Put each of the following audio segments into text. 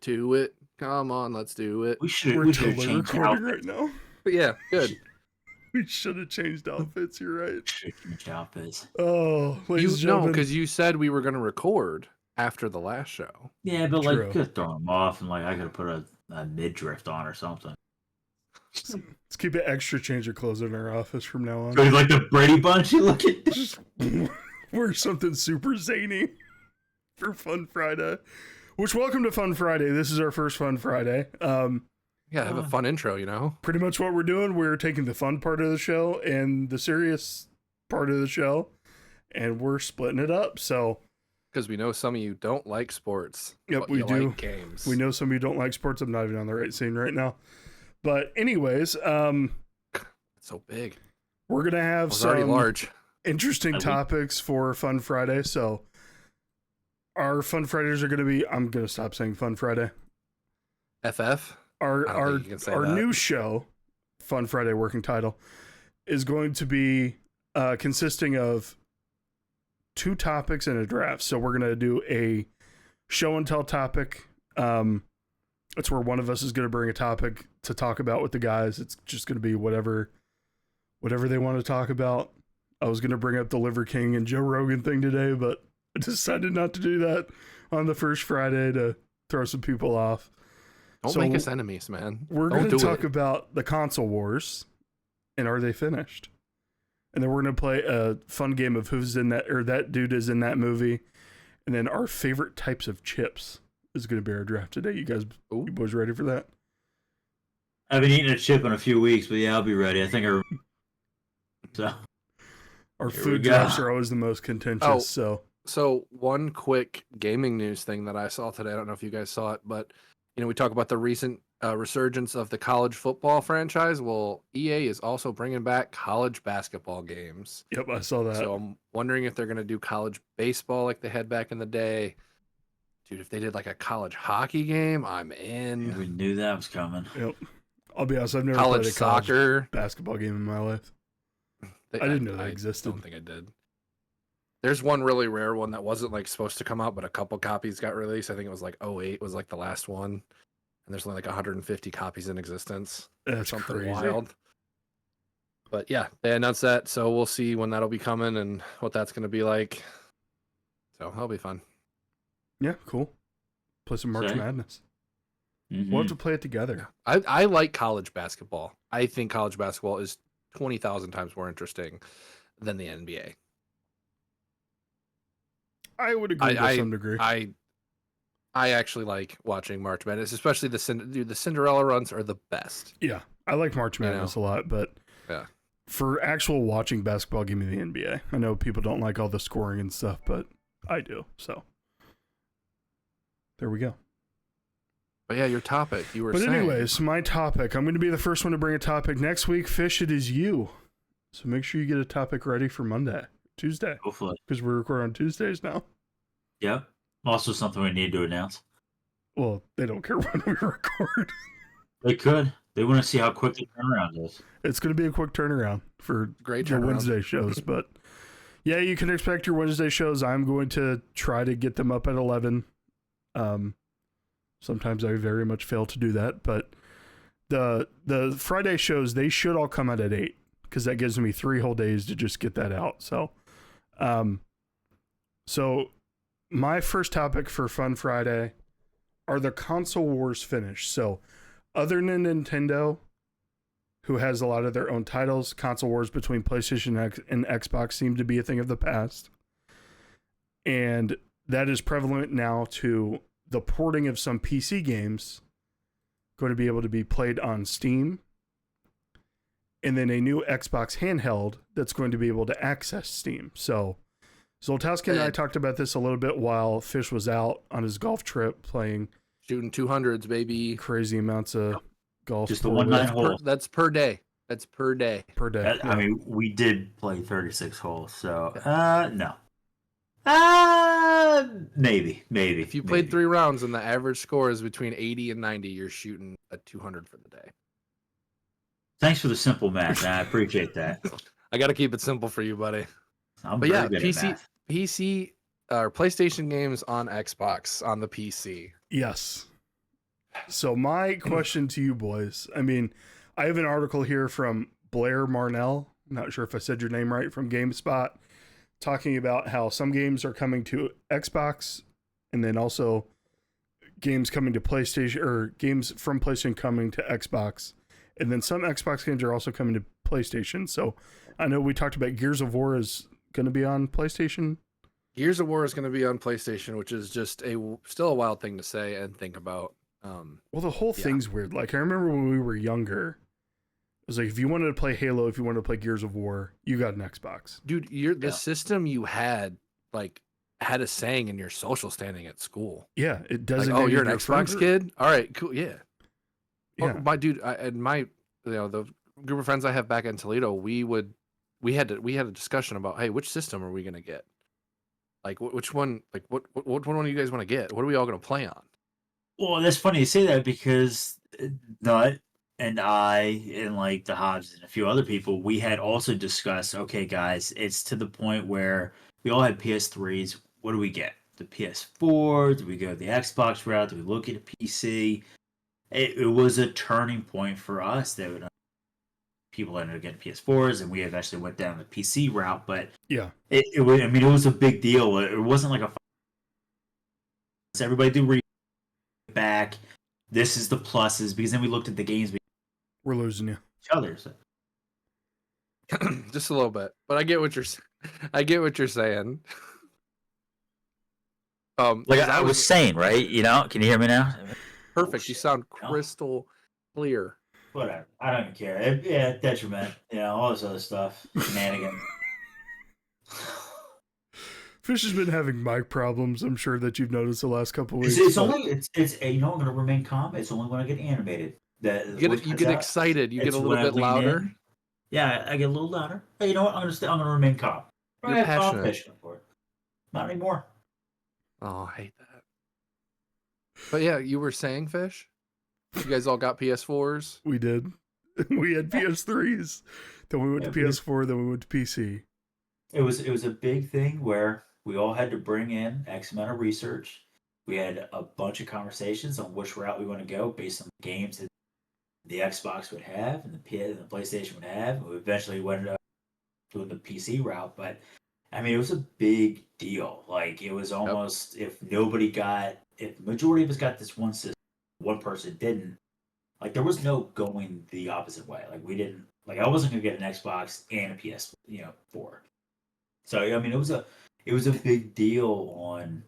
to it. Come on, let's do it. We're totally recording right now. But yeah, good. We should have changed outfits. You're right. Should have changed outfits. Oh, ladies and gentlemen. No, because you said we were going to record after the last show. Yeah, but True. like, could throw them off, and like, I could have put a mid-drift on or something. Let's keep it extra. Change your clothes in our office from now on. So like the Brady Bunch, you look at. Just wear something super zany for Fun Friday. Which, welcome to Fun Friday. This is our first Fun Friday. Yeah, have a fun intro, you know? Pretty much what we're doing, we're taking the fun part of the show and the serious part of the show, and we're splitting it up. So, because we know some of you don't like sports. Yep, but we you do. Like games. We know some of you don't like sports. I'm not even on the right scene right now. But anyways, it's so big. We're gonna have it's already some large. interesting topics for Fun Friday. So our Fun Fridays are gonna be. I'm gonna stop saying Fun Friday. FF. Our new show, Fun Friday working title, is going to be consisting of 2 topics and a draft. So we're going to do a show and tell topic. It's where one of us is going to bring a topic to talk about with the guys. It's just going to be whatever they want to talk about. I was going to bring up the Liver King and Joe Rogan thing today, but I decided not to do that on the first Friday to throw some people off. Don't make us enemies, man. We're going to talk about the console wars and are they finished? And then we're going to play a fun game of who's in that, or that dude is in that movie. And then our favorite types of chips is going to be our draft today. You boys ready for that? I haven't eaten a chip in a few weeks, but yeah, I'll be ready. I think our food drafts are always the most contentious. So one quick gaming news thing that I saw today. I don't know if you guys saw it, but you know, we talk about the recent resurgence of the college football franchise. Well, EA is also bringing back college basketball games. Yep, I saw that. So I'm wondering if they're going to do college baseball like they had back in the day. Dude, if they did like a college hockey game, I'm in. Yeah, we knew that was coming. Yep. I'll be honest, I've never college played a soccer college basketball game in my life. I didn't know that existed. I don't think I did. There's one really rare one that wasn't like supposed to come out, but a couple copies got released. I think it was like 08 was like the last one. And there's only like 150 copies in existence. That's something crazy. Wild. But yeah, they announced that, so we'll see when that'll be coming and what that's going to be like. So that'll be fun. Yeah, cool. Play some March Madness. Mm-hmm. We'll have to play it together. I like college basketball. I think college basketball is 20,000 times more interesting than the NBA. I would agree to some degree. I actually like watching March Madness, especially the Cinderella runs are the best. Yeah, I like March Madness a lot, but yeah, for actual watching basketball, give me the NBA. I know people don't like all the scoring and stuff, but I do. So there we go. But yeah, your topic, you were saying. But anyways, my topic. I'm going to be the first one to bring a topic next week. Fish, it is you. So make sure you get a topic ready for Tuesday. Hopefully. Because we're recording on Tuesdays now. Yeah. Also something we need to announce. Well, they don't care when we record. They could. They want to see how quick the turnaround is. It's going to be a quick turnaround for your Wednesday shows. But yeah, you can expect your Wednesday shows. I'm going to try to get them up at 11. Sometimes I very much fail to do that. But the Friday shows, they should all come out at 8. Because that gives me 3 whole days to just get that out. So, my first topic for Fun Friday are the console wars finished. So, other than Nintendo, who has a lot of their own titles, console wars between PlayStation and Xbox seem to be a thing of the past. And that is prevalent now to the porting of some PC games going to be able to be played on Steam. And then a new Xbox handheld that's going to be able to access Steam. So Zoltowski and I talked about this a little bit while Fish was out on his golf trip playing. Shooting 200s, baby. Crazy amounts of golf. Just the 1-9 hole. That's per day. That's per day. Per day. I mean, we did play 36 holes, so no. Maybe. If you played 3 rounds and the average score is between 80 and 90, you're shooting a 200 for the day. Thanks for the simple math. I appreciate that. I got to keep it simple for you, buddy. But yeah, PC or PlayStation games on Xbox on the PC. Yes. So my question to you boys, I mean, I have an article here from Blair Marnell. I'm not sure if I said your name right, from GameSpot, talking about how some games are coming to Xbox, and then also games coming to PlayStation, or games from PlayStation coming to Xbox, and then some Xbox games are also coming to PlayStation. So I know we talked about Gears of War is going to be on PlayStation. Gears of War is going to be on PlayStation, which is just still a wild thing to say and think about. Well, the whole thing's weird. Like, I remember when we were younger, it was like, if you wanted to play Halo, if you wanted to play Gears of War, you got an Xbox. Dude, the system you had, like, had a saying in your social standing at school. Yeah, it doesn't. Like, oh, you're an Xbox kid? All right, cool. Yeah. Yeah. Oh, my dude, the group of friends I have back in Toledo, we had a discussion about, hey, which system are we going to get? Like, which one, like, what one do you guys want to get? What are we all going to play on? Well, that's funny you say that because Nut and I and like the Hobbs and a few other people, we had also discussed, okay, guys, it's to the point where we all had PS3s. What do we get? The PS4? Do we go the Xbox route? Do we look at a PC? It was a turning point for us that people ended up getting PS4s, and we eventually went down the PC route. But yeah, it was a big deal. It wasn't like everybody do back. This is the pluses, because then we looked at the games we're losing you. each other. So. Just a little bit, but I get what you're saying. Like I was saying, right? You know, can you hear me now? Perfect. You sound crystal clear. Whatever. I don't even care. Yeah, detriment. You know, all this other stuff. Shenanigans. Fish has been having mic problems. I'm sure that you've noticed the last couple weeks. It's only you know, I'm gonna remain calm. It's only when I get animated that you get excited. You get a little bit louder. Yeah, I get a little louder. Hey, you know what? I'm gonna remain calm. You're passionate. For it. Not anymore. Oh, I hate that. But yeah, you were saying, Fish? You guys all got PS4s? We did. We had PS3s. Then we went to PS4. Then we went to PC. It was a big thing where we all had to bring in X amount of research. We had a bunch of conversations on which route we want to go based on the games that the Xbox would have and the PlayStation would have. We eventually went up doing the PC route, but I mean, it was a big deal. Like, it was almost if the majority of us got this one system, one person didn't. Like, there was no going the opposite way. Like, we didn't. Like, I wasn't gonna get an Xbox and a PS, 4. So I mean, it was a big deal on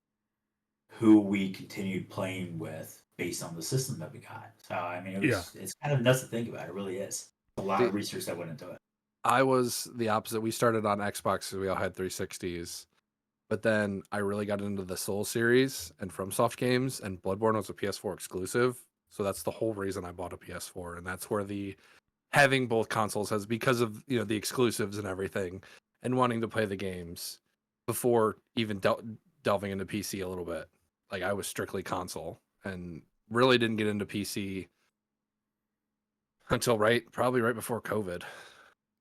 who we continued playing with based on the system that we got. So I mean, it's kind of nuts to think about. It really is. A lot of research that went into it. I was the opposite. We started on Xbox because we all had 360s. But then I really got into the Soul series and FromSoft games, and Bloodborne was a PS4 exclusive. So that's the whole reason I bought a PS4. And that's where the having both consoles has, because of the exclusives and everything, and wanting to play the games before even delving into PC a little bit. Like, I was strictly console and really didn't get into PC until probably right before COVID.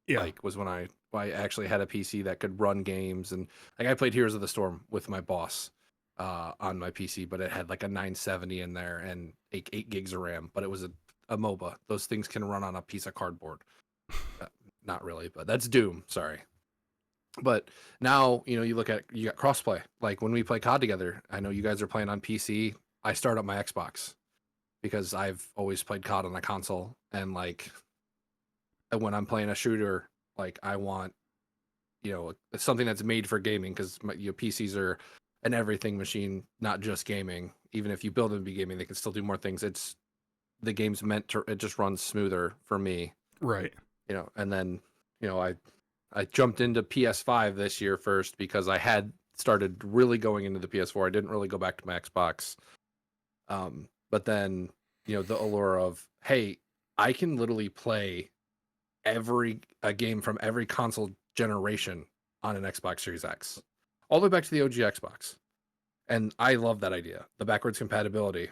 Yeah. Like, was when I actually had a PC that could run games. And like, I played Heroes of the Storm with my boss on my PC, but it had like a 970 in there and 8 gigs of RAM, but it was a MOBA. Those things can run on a piece of cardboard. Not really, but that's Doom. Sorry. But now, you got crossplay. Like, when we play COD together, I know you guys are playing on PC. I start up my Xbox because I've always played COD on a console. And like, when I'm playing a shooter, like, I want, something that's made for gaming, because PCs are an everything machine, not just gaming. Even if you build them to be gaming, they can still do more things. The game's meant to, it just runs smoother for me. Right. And then, I jumped into PS5 this year first because I had started really going into the PS4. I didn't really go back to my Xbox. But then, the allure of, hey, I can literally play a game from every console generation on an Xbox Series X, all the way back to the OG Xbox. And I love that idea. The backwards compatibility,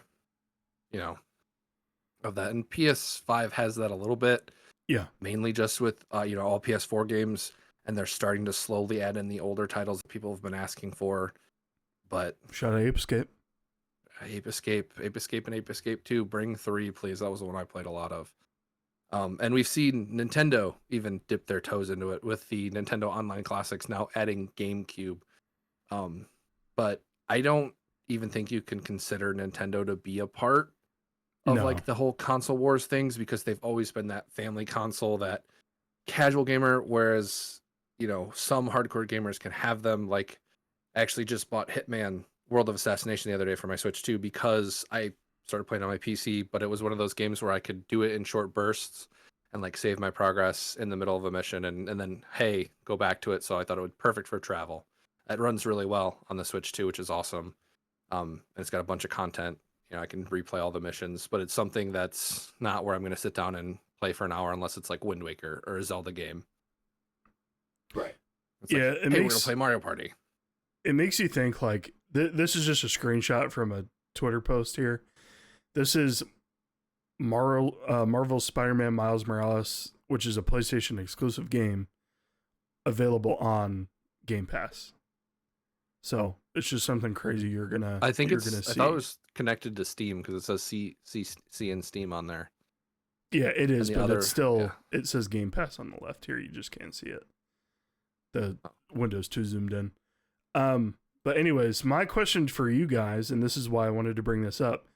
of that. And PS5 has that a little bit. Yeah. Mainly just with, all PS4 games, and they're starting to slowly add in the older titles that people have been asking for. But shout out Apescape. Ape Escape, and Ape Escape 2. Bring 3, please. That was the one I played a lot of. And we've seen Nintendo even dip their toes into it with the Nintendo Online Classics now adding GameCube. But I don't even think you can consider Nintendo to be a part of No. like the whole console wars things, because they've always been that family console, that casual gamer, whereas some hardcore gamers can have them. Like, I actually just bought Hitman World of Assassination the other day for my Switch too, because I started playing on my PC, but it was one of those games where I could do it in short bursts and like save my progress in the middle of a mission and then, hey, go back to it. So I thought it would be perfect for travel. It runs really well on the Switch too, which is awesome. And it's got a bunch of content. I can replay all the missions, but it's something that's not where I'm going to sit down and play for an hour unless it's like Wind Waker or a Zelda game. Right. It's like, Yeah, hey, we're going to play Mario Party. It makes you think, like, this is just a screenshot from a Twitter post here. This is Marvel's Spider-Man Miles Morales, which is a PlayStation exclusive game, available on Game Pass. So it's just something crazy you're gonna. I think you're it's. gonna I see. thought it was connected to Steam because it says C in Steam on there. Yeah, it is, the but other- it's still. yeah. It says Game Pass on the left here. You just can't see it. The Windows 2 zoomed in. But anyways, my question for you guys, and this is why I wanted to bring this up.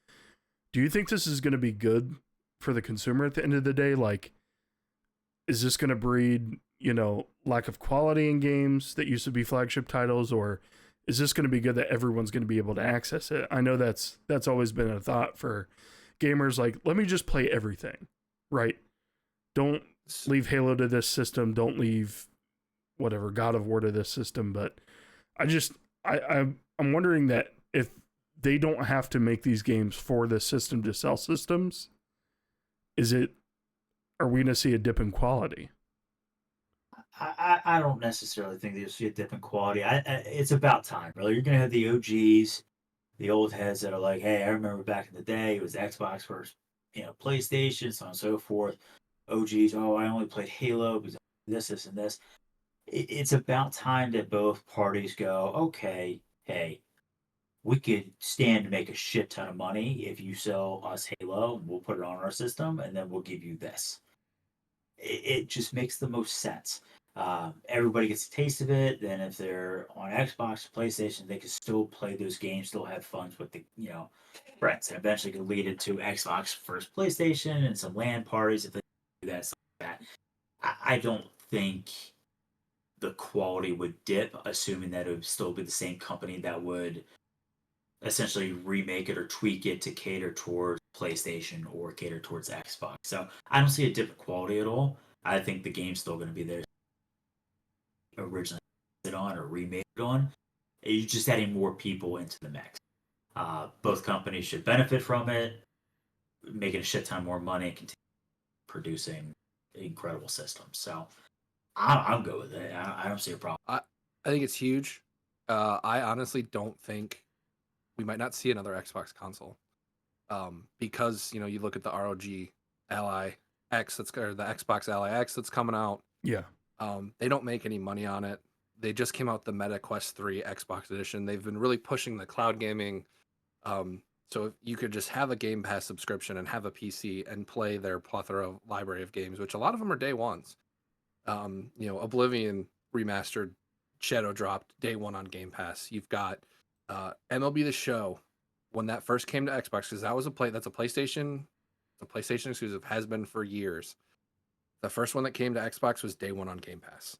Do you think this is going to be good for the consumer at the end of the day? Like, is this going to breed, lack of quality in games that used to be flagship titles, or is this going to be good that everyone's going to be able to access it? I know that's always been a thought for gamers. Like, let me just play everything, right? Don't leave Halo to this system. Don't leave whatever God of War to this system. But I'm wondering that if they don't have to make these games for the system to sell systems, are we going to see a dip in quality? I don't necessarily think you'll see a dip in quality. It's about time, really. You're gonna have the OGs, the old heads that are like, "Hey, I remember back in the day, it was Xbox versus PlayStation, so on and so forth." OGs, oh, I only played Halo because this, and this. It's about time that both parties go, okay, hey, we could stand to make a shit ton of money if you sell us Halo, and we'll put it on our system, and then we'll give you this. It just makes the most sense. Everybody gets a taste of it. Then if they're on Xbox, PlayStation, they can still play those games, still have fun with the friends, and eventually can lead it to Xbox first PlayStation and some LAN parties if they do that, stuff like that. I don't think the quality would dip, assuming that it would still be the same company that would essentially remake it or tweak it to cater towards PlayStation or cater towards Xbox. So I don't see a dip in quality at all. I think the game's still going to be there originally on or remade on. You're just adding more people into the mix. Both companies should benefit from it, making a shit ton more money and continue producing incredible systems. So I'm good with it. I don't see a problem. I think it's huge. I honestly don't think we might not see another Xbox console, because you look at the ROG Ally X or the Xbox Ally X that's coming out. Yeah. They don't make any money on it. They just came out the Meta Quest 3 Xbox edition. They've been really pushing the cloud gaming. So if you could just have a Game Pass subscription and have a PC and play their plethora library of games, which a lot of them are day ones. Oblivion remastered, Shadow dropped day one on Game Pass. You've got MLB The Show when that first came to Xbox, because that's a PlayStation. The PlayStation exclusive, has been for years. The first one that came to Xbox was day one on Game Pass.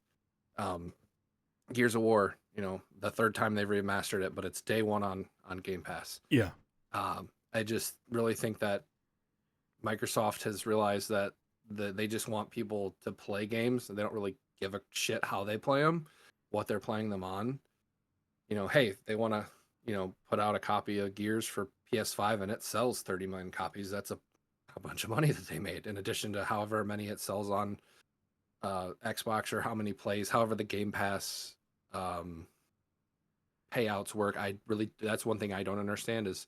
Gears of War, the third time they've remastered it, but it's day one on Game Pass. Yeah. I just really think that Microsoft has realized that they just want people to play games, and they don't really give a shit how they play them, what they're playing them on. Hey, they want to, put out a copy of Gears for PS5 and it sells 30 million copies. That's a bunch of money that they made, in addition to however many it sells on Xbox, or how many plays, however the Game Pass payouts work. That's one thing I don't understand is,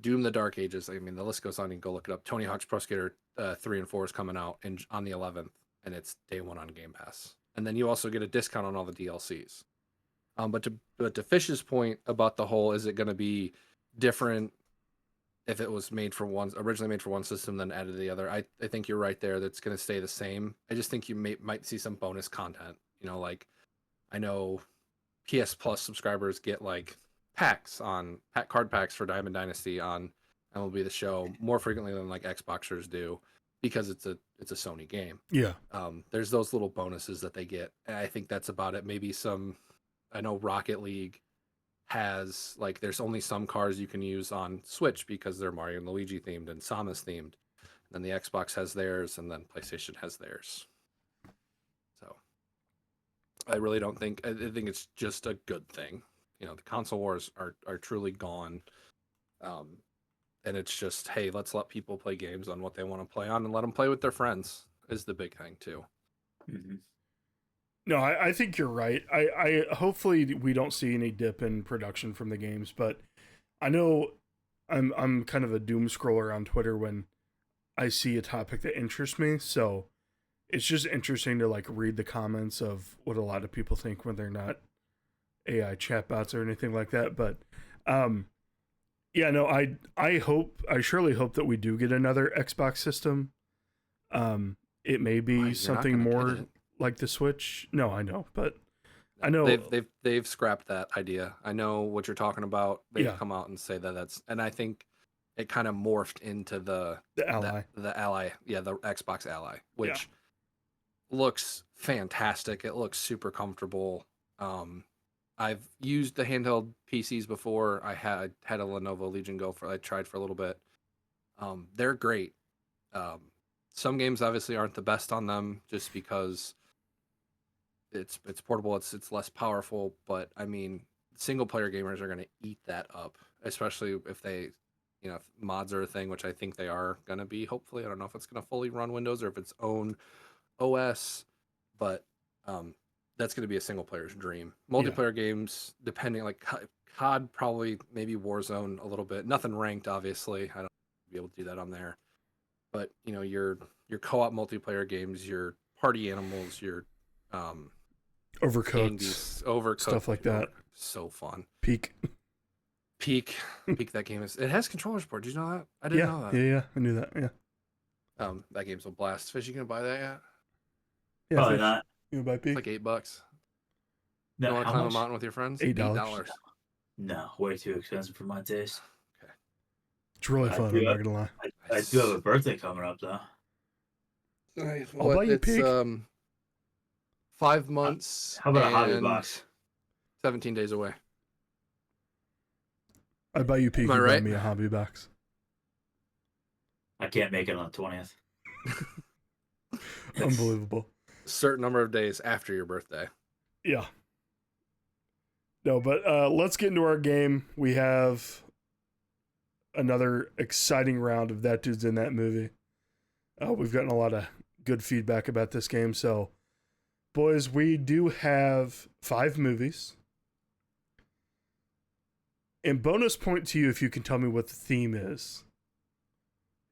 Doom: The Dark Ages. I mean, the list goes on. You can go look it up. Tony Hawk's Pro Skater 3 and 4 is coming out on the 11th, and it's day one on Game Pass. And then you also get a discount on all the DLCs. But to Fish's point about the whole, is it going to be different if it was originally made for one system, then added to the other. I think you're right there. That's going to stay the same. I just think you might see some bonus content. Like I know PS Plus subscribers get like pack card packs for Diamond Dynasty on MLB The Show more frequently than like Xboxers do because it's a Sony game. Yeah. There's those little bonuses that they get. And I think that's about it. Maybe I know Rocket League has like there's only some cars you can use on Switch because they're Mario and Luigi themed and Samus themed. Then the Xbox has theirs, and then PlayStation has theirs. So I really don't think I think it's just a good thing. The console wars are truly gone. And it's just, hey, let's let people play games on what they want to play on and let them play with their friends is the big thing too. Mm-hmm. No, I think you're right. I hopefully we don't see any dip in production from the games, but I know I'm kind of a doom scroller on Twitter when I see a topic that interests me. So it's just interesting to like read the comments of what a lot of people think when they're not AI chatbots or anything like that. But yeah, no, I surely hope that we do get another Xbox system. It may be something more like the Switch. No, I know, but I know they've scrapped that idea. I know what you're talking about. They've come out and say that's, and I think it kind of morphed into the Ally, the Xbox Ally, which looks fantastic. It looks super comfortable. I've used the handheld PCs before. I had a Lenovo Legion Go I tried for a little bit. They're great. Some games obviously aren't the best on them just because it's portable, it's less powerful, but I mean, single player gamers are going to eat that up, especially if they, if mods are a thing, which I think they are going to be, hopefully. I don't know if it's going to fully run Windows or if it's own OS, but that's going to be a single player's dream. Multiplayer games, depending, like COD, probably, maybe Warzone a little bit. Nothing ranked, obviously. I don't be able to do that on there. But, your co-op multiplayer games, your party animals, your Overcooked, stuff like that. So fun. Peak that game it has controller support. Did you know that? I didn't know that. Yeah, I knew that. Yeah. That game's a blast. Fish, you gonna buy that yet? Yeah, probably not. You gonna buy Peak? It's like $8. No, you want to climb a mountain with your friends? $8. No, way too expensive for my taste. Okay. It's really fun. I'm not gonna lie. I do have a birthday coming up though. Nice. I'll buy you Peak. 5 months. How about a hobby box? 17 days away. I buy you Peak. Am I and right? Buy me a hobby box. I can't make it on the 20th. Unbelievable. A certain number of days after your birthday. Yeah. No, but let's get into our game. We have another exciting round of That Dude's in That Movie. We've gotten a lot of good feedback about this game. So, boys, we do have 5 movies. And bonus point to you if you can tell me what the theme is.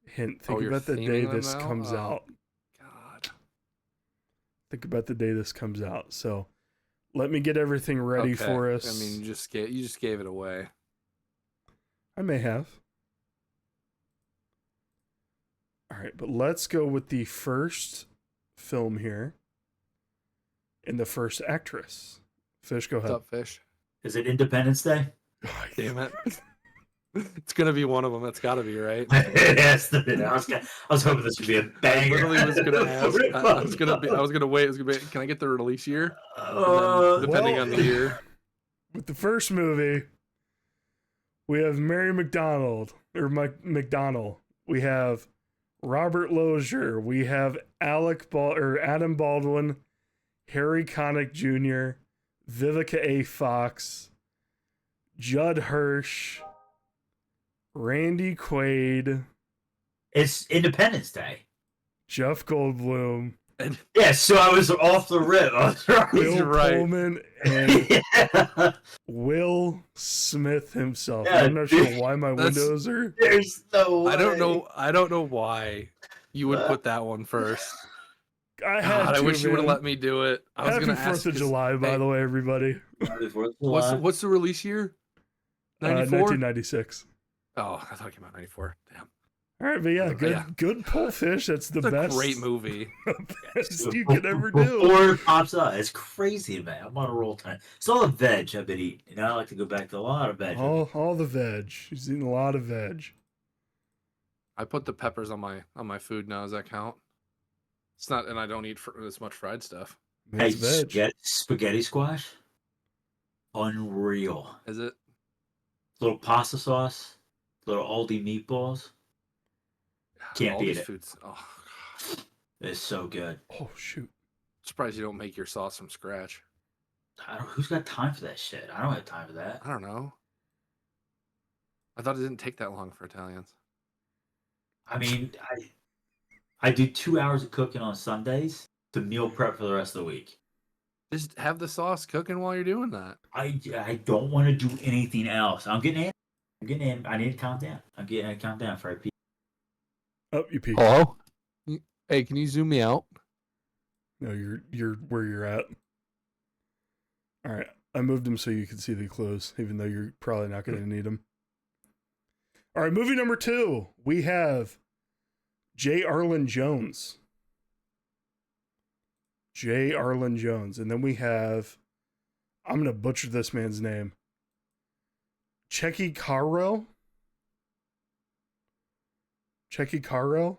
Hint, think about the day this comes out. God. Think about the day this comes out. So, let me get everything ready for us. I mean, you just gave it away. I may have. All right, but let's go with the first film here. And the first actress. Fish, go ahead. What's up, Fish? Is it Independence Day? Damn it. It's going to be one of them. It's got to be, right? Yes, I was hoping this would be a banger. I literally was going to ask. I was going to wait. It was going to be, can I get the release year? Depending on the year. With the first movie, we have Mary McDonald. We have Robert Lozier. We have Adam Baldwin, Harry Connick Jr., Vivica A. Fox, Judd Hirsch, Randy Quaid. It's Independence Day. Jeff Goldblum. Yeah, so I was off the rip. Bill right. Pullman and Will Smith himself. Yeah, I'm not sure why my windows are. There's no way. I don't know why you would put that one first. I wish you would have let me do it. I was going to ask. 4th of July, by the way, everybody. What's the release year? 94? 1996. Oh, I thought it came out in 94. Damn. All right, but yeah, Yeah. good pull fish. That's the It's best. a great movie. Best you could ever do. Before it pops up, it's crazy, man. I'm on a roll tonight. It's all the veg I've been eating. You know, I like to go back to a lot of veg. All the veg. She's eating a lot of veg. I put the peppers on my food now. Does that count? It's not, and I don't eat as much fried stuff. Hey, It's veg. spaghetti squash, unreal. Is it? Little pasta sauce, little Aldi meatballs. Can't All beat these it. foods. Oh, God. It's so good. Oh shoot. Surprised you don't make your sauce from scratch. Who's got time for that shit? I don't have time for that. I don't know. I thought it didn't take that long for Italians. I mean, I do 2 hours of cooking on Sundays to meal prep for the rest of the week. Just have the sauce cooking while you're doing that. I don't want to do anything else. I'm getting in. I need to calm down. I'm getting to calm down for I pee. Oh, you peeked. Hello? Hey, can you zoom me out? No, you're where you're at. All right, I moved them so you can see the clues, even though you're probably not going to need them. All right, movie number 2. We have J. Arlen Jones. J. Arlen Jones. And then we have, I'm going to butcher this man's name, Checky Caro. Checky Caro.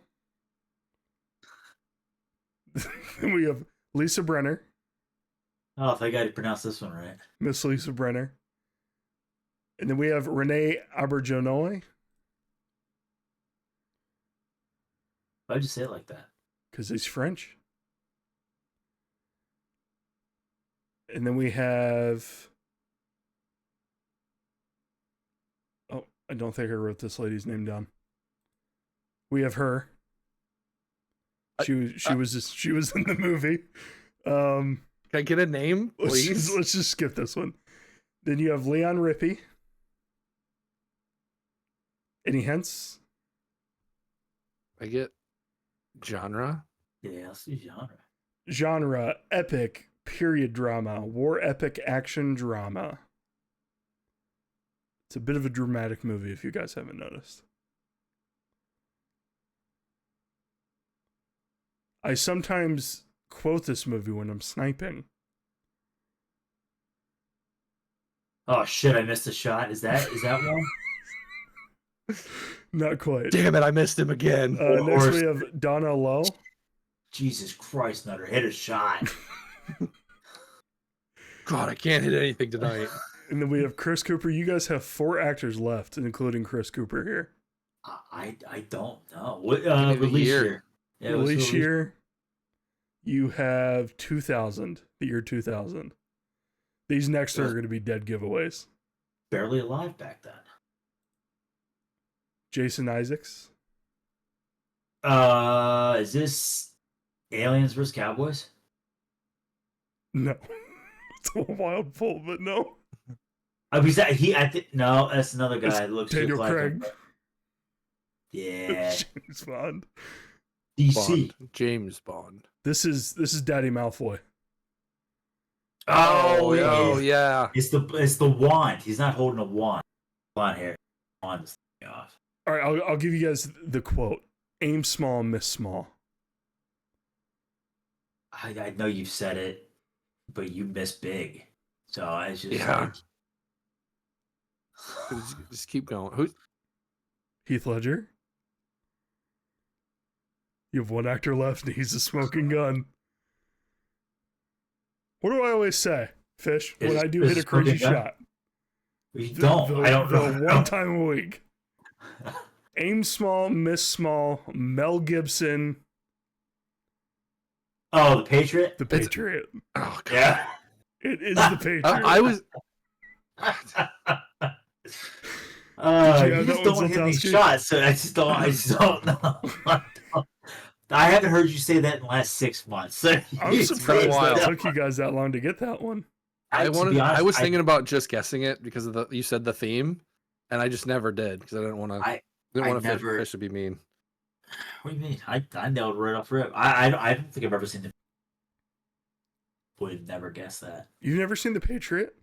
Then we have Lisa Brenner. Oh, I got to pronounce this one right. Miss Lisa Brenner. And then we have Renee Auberjonois. Why'd you say it like that? Because he's French. And then we have... Oh, I don't think I wrote this lady's name down. We have her. She was in the movie. Can I get a name, please? Let's just skip this one. Then you have Leon Rippey. Any hints? I get genre. Yeah, let's do genre. Genre, epic, period drama, war epic action drama. It's a bit of a dramatic movie if you guys haven't noticed. I sometimes quote this movie when I'm sniping. Oh shit! I missed a shot. Is that one? Not quite. Damn it, I missed him again. Next we have Donna Lowe. Jesus Christ, Nutter, hit a shot. God, I can't hit anything tonight. And then we have Chris Cooper. You guys have 4 actors left, including Chris Cooper here. I don't know. What Give me the release year. year? Yeah, Release year, you have 2000, the year 2000. These next are going to be dead giveaways. Barely alive back then. Jason Isaacs. Is this Aliens vs. Cowboys? No. It's a wild pull, but no. Was that he? No, that's another guy. That looks Daniel just like Craig. him. Yeah, James Bond. DC. Bond. James Bond. This is Daddy Malfoy. Oh, yeah. It's the wand. He's not holding a wand. Blonde hair. Wand is off. All right, I'll give you guys the quote. Aim small, miss small. I know you've said it, but you miss big. So it's just Yeah. Just keep going. Who's Heath Ledger. You have 1 actor left, and he's a smoking gun. What do I always say, Fish, when I do hit a crazy shot? You don't. I don't know. One time a week. Aim small, miss small. Mel Gibson. Oh, the Patriot? The Patriot. Oh, God. Yeah. It is the Patriot. I was. You just don't hit these shots, so I just don't know. I haven't heard you say that in the last 6 months. So I'm surprised that took you guys that long to get that one. I was thinking about just guessing it because of you said the theme, and I just never did because I didn't want to. Fish to be mean. What do you mean? I nailed right off rip. I don't think I've ever seen it. Would never guess that. You've never seen The Patriot?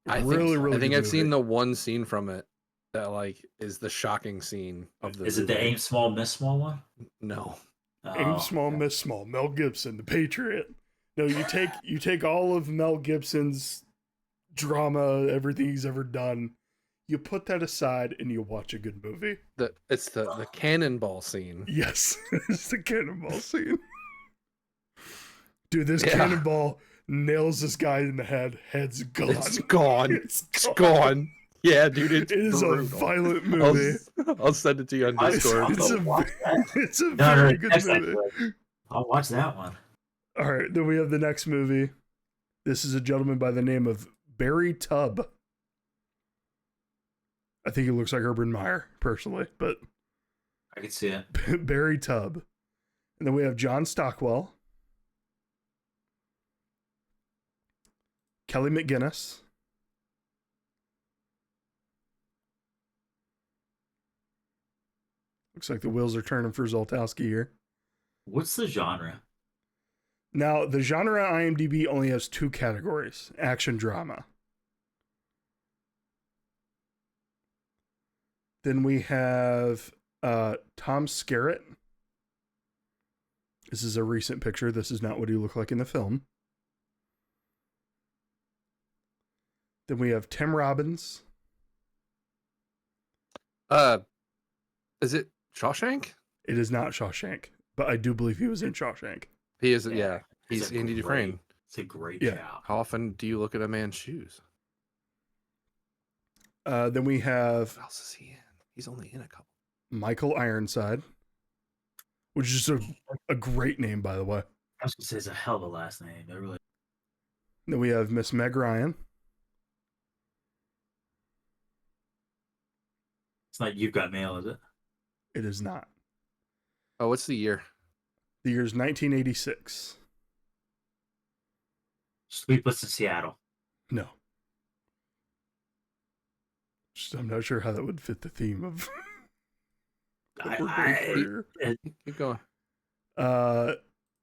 I really think I've good seen movie. the one scene from it, that like is the shocking scene of the Is movie. it the Aim Small, Miss Small one? No. Aim Oh, small, okay. miss small. Mel Gibson, the Patriot. No, you take all of Mel Gibson's drama, everything he's ever done. You put that aside and you watch a good movie. It's the cannonball scene. Yes, it's the cannonball scene. Dude, this Yeah. cannonball nails this guy in the head. Head's gone. It's gone. It's It's gone. Yeah, dude, it's It is a brutal. violent movie. I'll send it to you on I Discord. saw- It's a No, very good text that movie. to us. I'll watch that one. All right, then we have the next movie. This is a gentleman by the name of Barry Tubb. I think he looks like Urban Meyer, personally, but I can see it. Barry Tubb. And then we have John Stockwell, Kelly McGinnis, looks like the wheels are turning for Zoltowski here. What's the genre? Now, the genre IMDb only has 2 categories: action drama. Then we have Tom Skerritt. This is a recent picture. This is not what he looked like in the film. Then we have Tim Robbins. Is it Shawshank? It is not Shawshank, but I do believe he was in Shawshank. He is. Yeah, Yeah, it's he's a Andy great- Dufresne. It's a great Yeah. job. How often do you look at a man's shoes? Then we have What else is he in? He's only in a couple. Michael Ironside, which is a great name, by the way. I was gonna say it's a hell of a last name. It really. Then we have Miss Meg Ryan. It's not You've Got Mail, is it? It is not. Oh, what's the year? The year's 1986. Sleepless in Seattle. No. I'm not sure how that would fit the theme of what we're going for here. Keep going.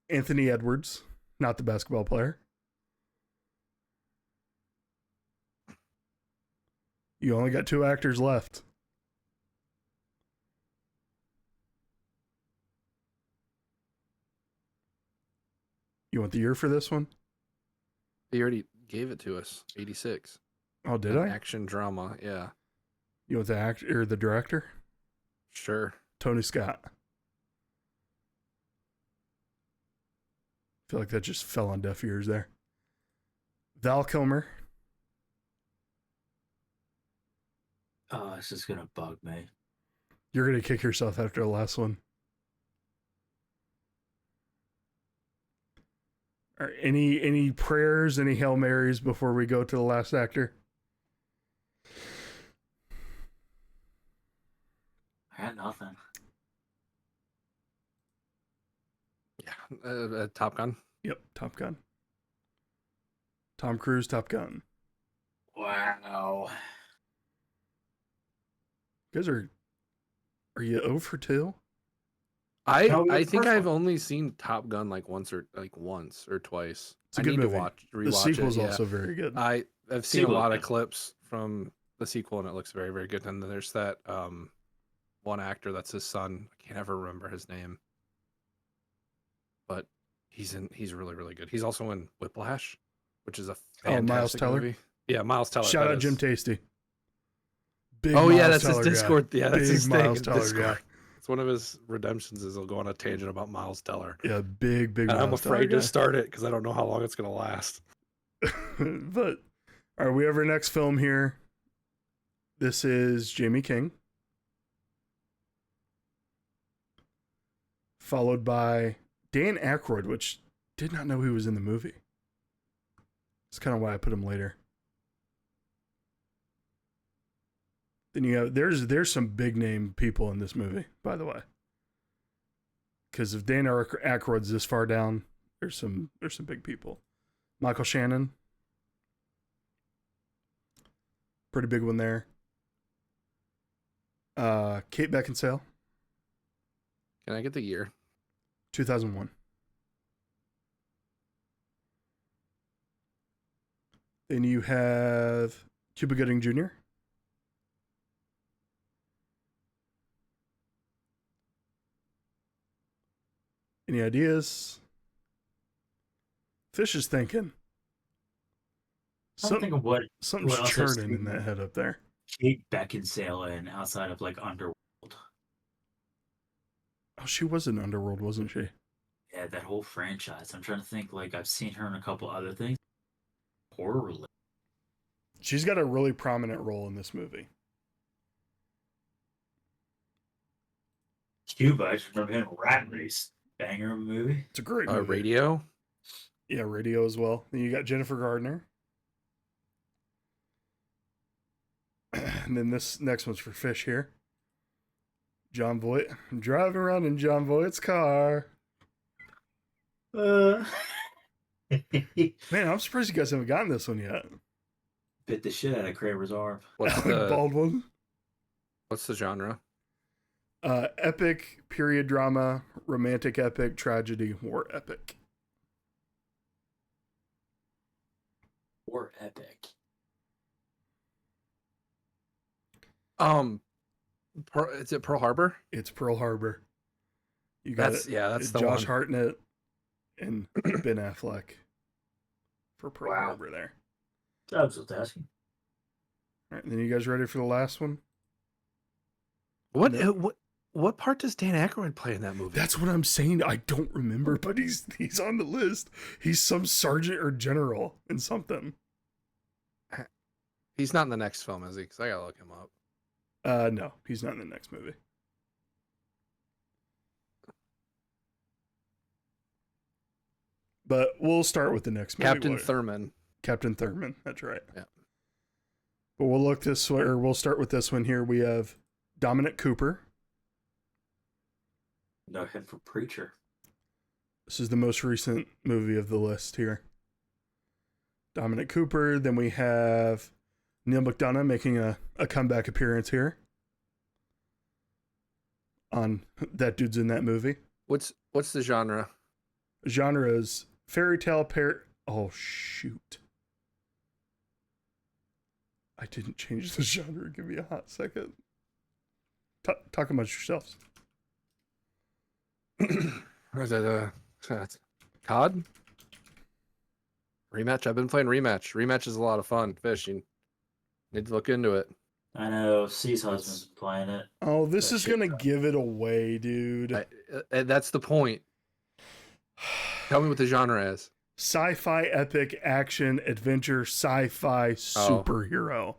Anthony Edwards, not the basketball player. You only got 2 actors left. You want the year for this one? He already gave it to us. 86. Oh, did An I? Action drama. Yeah. You want the actor or the director? Sure. Tony Scott. I feel like that just fell on deaf ears there. Val Kilmer. Oh, it's just gonna bug me. You're gonna kick yourself after the last one. All right, any prayers, any Hail Marys before we go to the last actor? I got nothing. Yeah. Top Gun. Yep, Top Gun. Tom Cruise, Top Gun. Wow. You guys are you 0 for 2? No, I the think first I've one. only seen Top Gun like once or twice. It's a I good need movie. to rewatch The sequel's it. Yeah. also very good. I've seen a Sequel, lot of yeah. clips from the sequel and it looks very, very good. And then there's that one actor that's his son. I can't ever remember his name. But he's really, really good. He's also in Whiplash, which is a fantastic Miles Teller? movie. Yeah, Miles Teller. Shout that out is. Jim Tasty. Big Oh yeah, Miles that's Teller his guy. Discord. Yeah, that's Big his thing. Miles his Teller Discord. guy. It's one of his redemptions is he'll go on a tangent about Miles Teller. Yeah, big And I'm Miles Teller afraid guy. to start it because I don't know how long it's gonna last. But all right, we have our next film here. This is Jamie King, followed by Dan Aykroyd, which did not know he was in the movie. That's kind of why I put him later. Then you have there's some big name people in this movie, by the way. Because if Dan Aykroyd's this far down, there's some big people. Michael Shannon, pretty big one there. Kate Beckinsale, Can I get the year? 2001. Then you have Cuba Gooding Jr., Any ideas? Fish is thinking. I'm trying to think of what Something's else I've churning in seen that head up there. Kate Beckinsale in outside of like Underworld. Oh, she was in Underworld, wasn't she? Yeah, that whole franchise. I'm trying to think. Like I've seen her in a couple other things. Horror related. She's got a really prominent role in this movie. Cuba. I just remember him in Rat Race. Banger of a movie. It's a great movie. Radio. Yeah, Radio as well. Then you got Jennifer Gardner. And then this next one's for Fish here. John Voight. I'm driving around in John Voight's car. Man, I'm surprised you guys haven't gotten this one yet. bit the shit out of Kramer's arm. What's Alec the Baldwin. what's the genre? Epic, period drama, romantic epic, tragedy, war epic. Or epic. Is it Pearl Harbor? It's Pearl Harbor. You got That's it. that's It's the Josh one. Hartnett and Ben Affleck for Pearl Wow. Harbor there. I was just asking. All right, then you guys ready for the last one? What No. what part does Dan Aykroyd play in that movie? That's what I'm saying. I don't remember, but he's on the list. He's some sergeant or general in something. He's not in the next film, is he? Because I gotta look him up. No, he's not in the next movie. But we'll start with the next movie. Captain Thurman. Captain Thurman. That's right. Yeah. But we'll look this way, or we'll start with this one here. We have Dominic Cooper. No him for Preacher. This is the most recent movie of the list here. Dominic Cooper. Then we have Neil McDonough making a comeback appearance here. On that dude's in that movie. What's the genre? Genre is fairy tale Oh shoot! I didn't change the genre. Give me a hot second. Talk amongst yourselves. Is that COD? Rematch? I've been playing Rematch. Rematch is a lot of fun. Fish, you need to look into it. I know C's husband's playing it. Oh, this That is shit gonna give it away, dude. That's the point. Tell me what the genre is. Sci-fi, epic, action, adventure, sci-fi, superhero.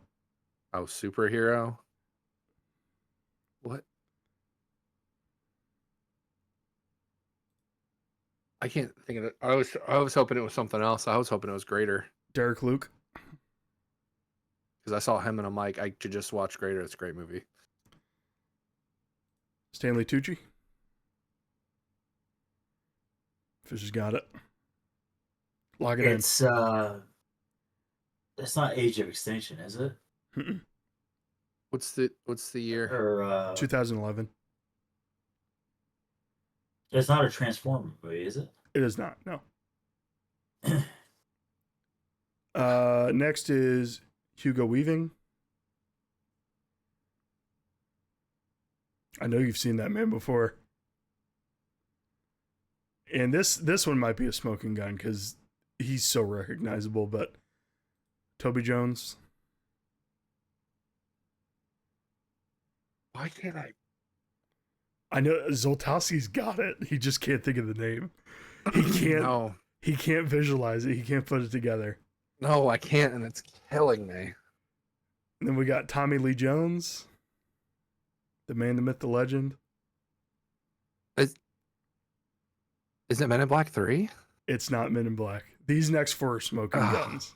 Oh, superhero. What? I can't think of it. I was hoping it was something else. I was hoping it was Greater Derek Luke. because I saw him and I'm like, I could just watch Greater. It's a great movie. Stanley Tucci. Fish has got it. Lock it It's not Age of Extinction, is it? in. What's the year? Or 2011. it's not a Transformer movie, is it? It is not. No. Next is Hugo Weaving. I know you've seen that man before. And this one might be a smoking gun because he's so recognizable, but Toby Jones. Why can't I? I know Zoltowski's got it. He just can't think of the name. He can't. No, He can't visualize it. He can't put it together. no, I can't, and it's killing me. And then we got Tommy Lee Jones, the man, the myth, the legend. Is it Men in Black 3? It's not Men in Black. These next four are smoking Ah. guns.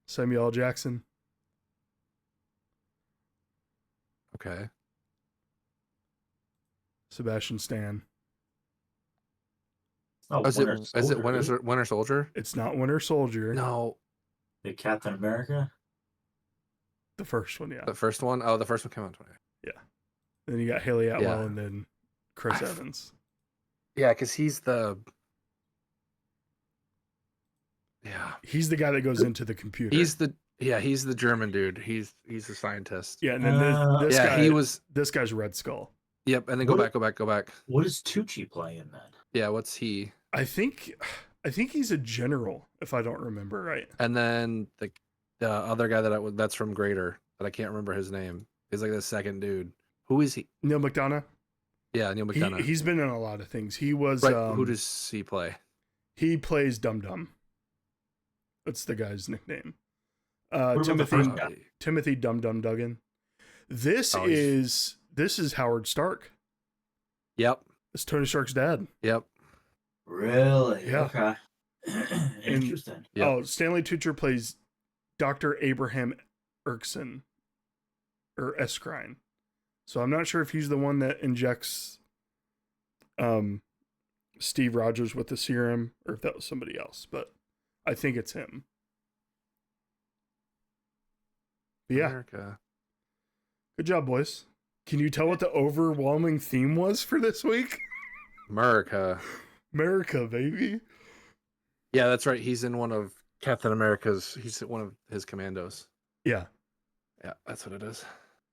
Samuel L. Jackson. Okay. Sebastian Stan. Oh, Is Winter it Soldier, Winter, is it? Winter Soldier? It's not Winter Soldier. No, The Captain America? The first one, yeah. the first one. Oh, the first one came out in 20. Then you got Haley Atwell Yeah. and then Chris I- Evans. Yeah, because he's the. Yeah, He's the guy that goes into the computer. he's the German dude. He's a scientist. yeah, and then this Yeah, guy. he was. This guy's Red Skull. Yep, and then What- go back. What does Tucci play in then? Yeah, what's he? I think he's a general, if I don't remember right. And then the other guy that's from Greater, that I can't remember his name. He's like the second dude. Who is he? Neil McDonough. Yeah, Neil McDonough. He's been in a lot of things. He was right. Who does he play? he plays Dum Dum. That's the guy's nickname. What about the first guy? Timothy Dum Dum Duggan. This is Howard Stark. Yep. It's Tony Stark's dad. Yep. Really? Yeah. Okay. Interesting. Yep. Oh, Stanley Tucci plays Dr. Abraham Erskine or Escrine. So I'm not sure if he's the one that injects Steve Rogers with the serum or if that was somebody else, but I think it's him. But yeah. America. Good job, boys. Can you tell what the overwhelming theme was for this week? America. America, baby. Yeah, that's right. He's in one of Captain America's. He's one of his commandos. Yeah. Yeah, that's what it is.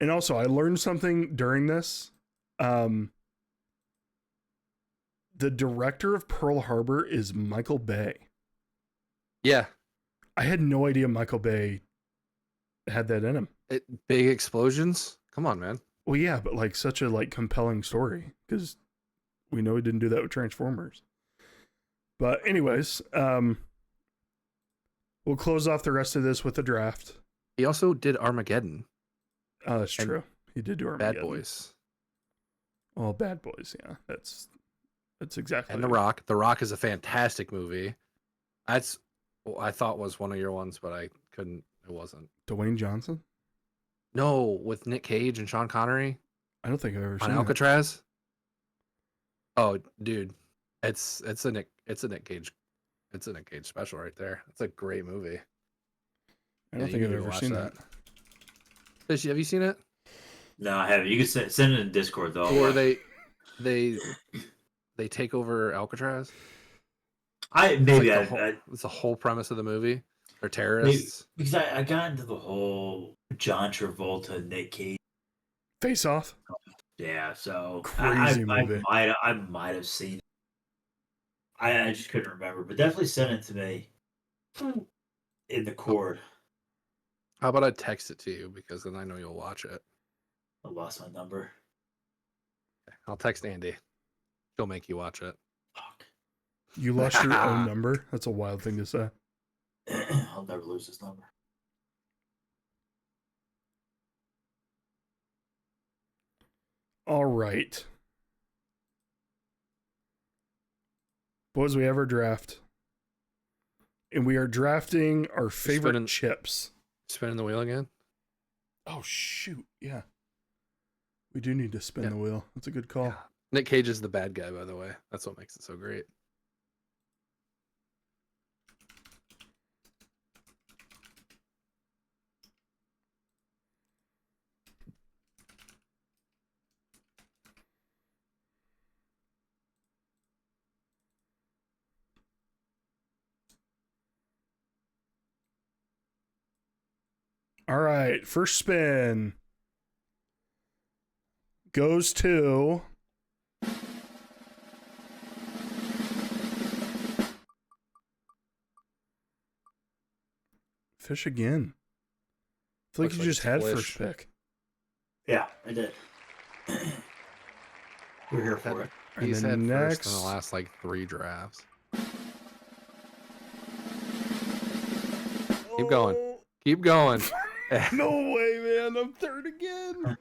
And also, I learned something during this. The director of Pearl Harbor is Michael Bay. Yeah. I had no idea Michael Bay had that in him. Big explosions. Come on, man. Well, yeah, but like such a like compelling story because we know he didn't do that with Transformers. But anyways, we'll close off the rest of this with the draft. He also did Armageddon. Oh, that's true. He did do Armageddon. Bad Boys. Oh, Bad Boys. Yeah, that's exactly. And The Rock. The Rock is a fantastic movie. I thought was one of your ones, but I couldn't. It wasn't. Dwayne Johnson. No, with Nick Cage and Sean Connery I don't think I've ever on seen that. Alcatraz. Oh, dude, it's a Nick Cage special right there. It's a great movie. I don't think I've ever seen that. Have you seen it? No, I haven't. You can send it in Discord though. Or they take over Alcatraz. It's the whole premise of the movie. They're terrorists. Because I got into the whole John Travolta, Nick Cage. Face Off. Yeah, so Crazy movie. I might have seen it. I just couldn't remember, but definitely send it to me in the cord. How about I text it to you because then I know you'll watch it. I lost my number. I'll text Andy. He'll make you watch it. Fuck. You lost your own number? That's a wild thing to say. I'll never lose this number. All right. Boys, we have our draft. And we are drafting our favorite chips. Spinning the wheel again? Oh, shoot. Yeah. We do need to spin the wheel. That's a good call. Yeah. Nick Cage is the bad guy, by the way. That's what makes it so great. All right. First spin goes to Fish again. I feel like you just had first pick. Yeah, I did. We're here for it. He's had first in the last like 3 drafts. Keep going. Keep going. No way, man. I'm third again.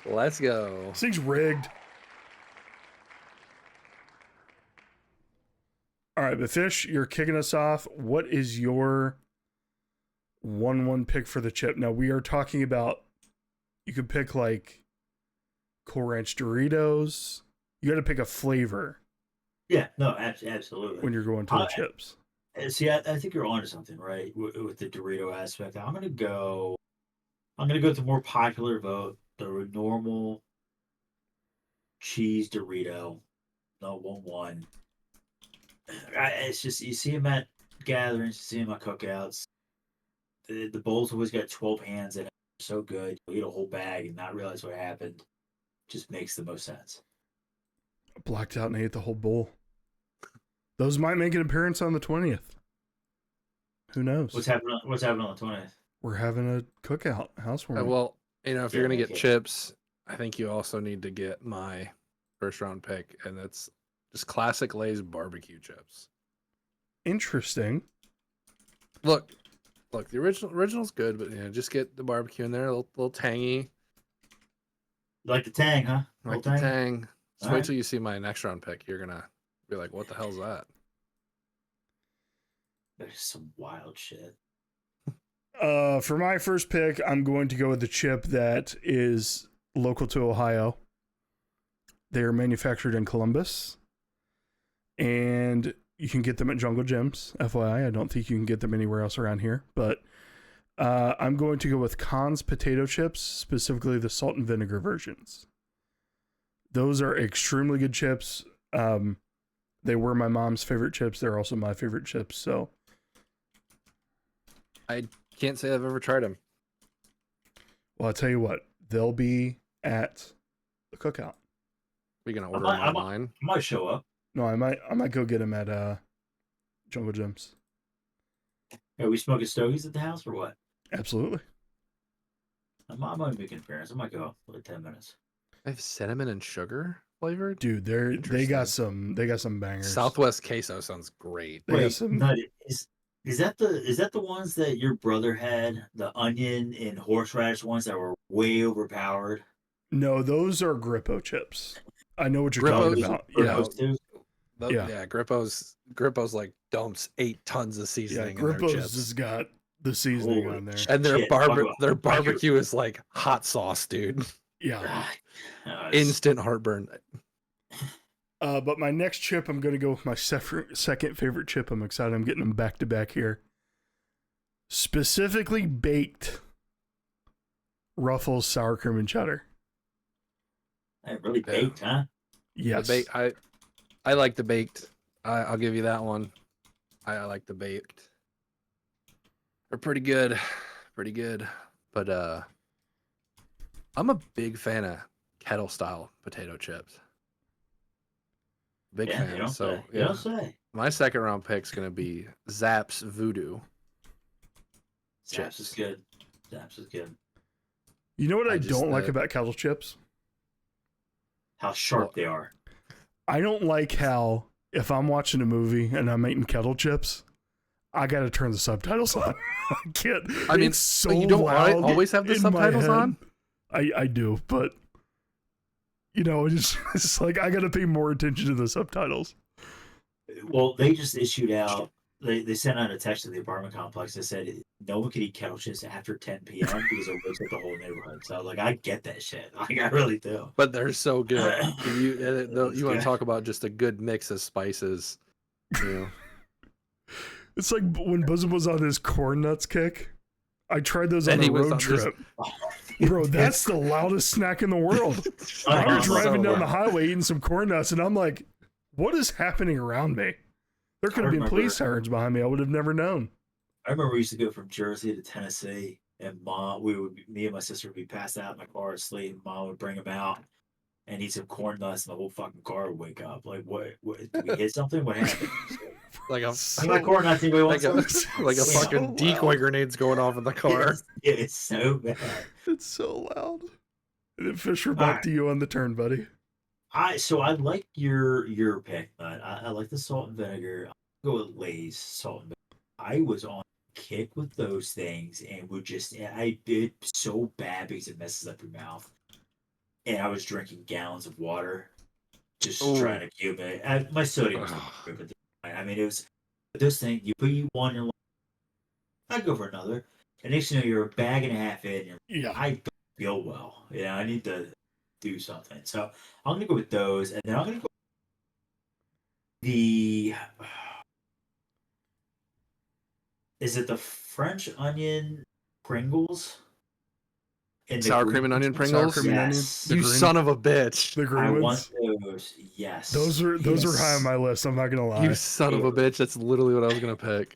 Let's go. This thing's rigged. All right, but Fish, you're kicking us off. What is your 1-1 pick for the chip? Now, we are talking about, you could pick like Cool Ranch Doritos. You got to pick a flavor. Yeah, no, absolutely. When you're going to the chips. See, I think you're onto something, right? With the Dorito aspect. I'm gonna go with the more popular vote, the normal cheese Dorito. No 1-1. It's just, you see them at gatherings, you see them at cookouts. The bowl's always got 12 hands in it. So good. You eat a whole bag and not realize what happened. just makes the most sense. Blacked out and ate the whole bowl. Those might make an appearance on the 20th. Who knows? What's happening on the 20th? We're having a cookout housewarming. Well, you know, if you're Yeah, gonna make get it. chips, I think you also need to get my first round pick, and that's just classic Lay's barbecue chips. Interesting. Look, the original's good, but just get the barbecue in there, a little tangy, You like the tang, huh? like Little the tang. Just All wait right. till you see my next round pick. You're gonna be like, "What the hell's that?" There's some wild shit. For my first pick, I'm going to go with the chip that is local to Ohio. They're manufactured in Columbus, and you can get them at Jungle Gyms. FYI, I don't think you can get them anywhere else around here. But I'm going to go with Conn's potato chips, specifically the salt and vinegar versions. Those are extremely good chips. They were my mom's favorite chips. They're also my favorite chips. So I can't say I've ever tried them. well, I'll tell you what, they'll be at the cookout. We gonna order might- them I might- online? I might show up. No, I might go get them at Jungle Gyms. Are we smoking stogies at the house or what? Absolutely. I might make an appearance. I might go for like 10 minutes. They have cinnamon and sugar flavored. Dude, they got some bangers. Southwest queso sounds great. They got Wait, some- Nut, is that the ones that your brother had? The onion and horseradish ones that were way overpowered? No, those are Grippo chips. I know what you're Grippo's- talking about. Or Yeah, those two? Yeah. Yeah, Grippo's like dumps 8 tons of yeah. seasoning in their Grippo's chips. just got the seasoning Holy on there. shit. And their Shit, talk about- their barbecue is like hot sauce, dude. Yeah. Instant heartburn. But my next chip, I'm going to go with my second favorite chip. I'm excited. I'm getting them back to back here. Specifically baked Ruffles sour cream and cheddar. Hey, really baked, huh? Yes. I like the baked. I'll give you that one. I like the baked. They're pretty good. Pretty good. But I'm a big fan of kettle style potato chips. Big Yeah, they fan. don't So say. They yeah. don't say. My second round pick's gonna be Zapp's Voodoo. Zaps is Chips. good. Zaps is good. You know what I just, don't like about kettle chips? How sharp Well- they are. I don't like how if I'm watching a movie and I'm eating kettle chips, I got to turn the subtitles on. I can't. I mean, it's so you don't loud always have the in my subtitles head. on? I do, but you know, it's like I got to pay more attention to the subtitles. Well, they just issued out. They sent out a text to the apartment complex that said no one could eat kettle chips after 10 p.m. because it wakes up the whole neighborhood. So like, I get that shit. Like, I really do. But they're so good. You That's want good. to talk about just a good mix of spices. You know. It's like when Bosom was on his corn nuts kick. I tried those on And a he was road on this- trip. Bro, that's the loudest snack in the world. I'm Uh-huh. driving So down the loud. highway eating some corn nuts, and I'm like, what is happening around me? There could have been remember- police sirens behind me. I would have never known. I remember we used to go from Jersey to Tennessee, and me and my sister would be passed out in my car asleep. Mom would bring them out and eat some corn nuts, and the whole fucking car would wake up. Like, what did we hit something? What happened? Like a Any more corn nuts? Anybody want like a some? like a So fucking loud. decoy grenades going off in the car. It's so bad. It's so loud. And then Fisher, back to you on the turn, buddy. I like your pick, but I like the salt and vinegar. I'll go with Lay's salt and vinegar. I was on a kick with those things and I did so bad because it messes up your mouth. And I was drinking gallons of water, just Ooh. trying to keep it. My sodium was not good at the time. I mean, it was those things. You put one, you're like, I'd go for another. And next thing you know, you're a bag and a half in. And Yeah. I don't feel well. Yeah, I need to do something. So I'm gonna go with those, and then I'm gonna go the. Is it the French onion Pringles? And the Sour green- cream and onion Sour Pringles. cream and onion. Yes. The You green- son of a bitch. The I green want ones. those. Yes. Those were Yes. high on my list. I'm not gonna lie. You son of a bitch. That's literally what I was gonna pick.